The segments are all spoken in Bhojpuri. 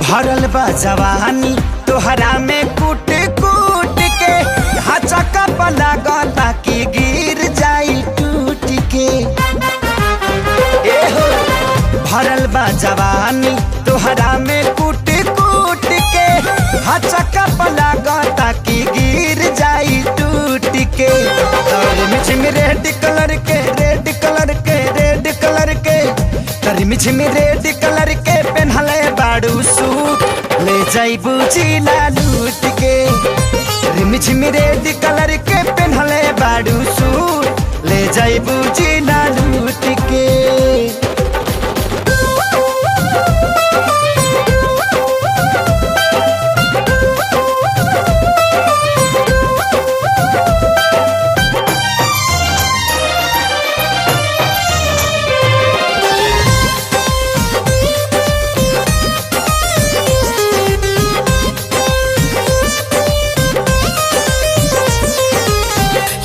भरल बा जवानी तोहरा में कूट कूट के हचका पला गला की गिर जाई टूट के। ए हो भरल बा जवानी तोहरा में कूट कूट के हचका पला गला की गिर जाई टूट के। मिछिम रेड कलर के रेड कलर के रेड कलर के तरी मिछिम रेड कलर के पेन्हले बाड़ू सूट ले जाइबू जिला लूट के। रिमझिम रेड कलर के पेन्हले बाड़ू सूट ले जाइबू जिला लूट के।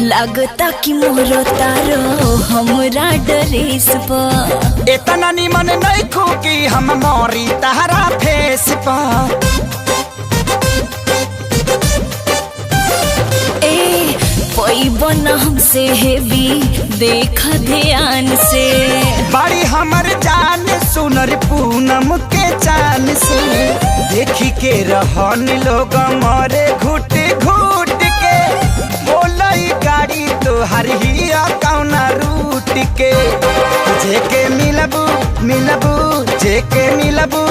लगता कि मोरो तारो हमरा ड्रेस पर इतना निमन नहीं खो कि हम मोरी तारा फेस पर। ए पैबन हमसे हेवी देख ध्यान से बड़ी हमर जान सुनर पूनम के चान से देखी के रहन लोग मरे घुट घुट के। बोलई गाड़ी तोहर ही कौना रूट के जेके मिलबू मिलबू जेके मिलबू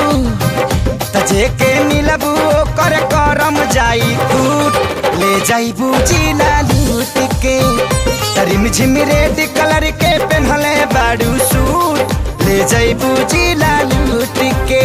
जेके मिलबू ओकर करम जाई कूट ले जाइबू जिला लूट के। रिमझिम रेड कलर के पेन्हले बाड़ू सूट ले जाइबू जिला लूट के।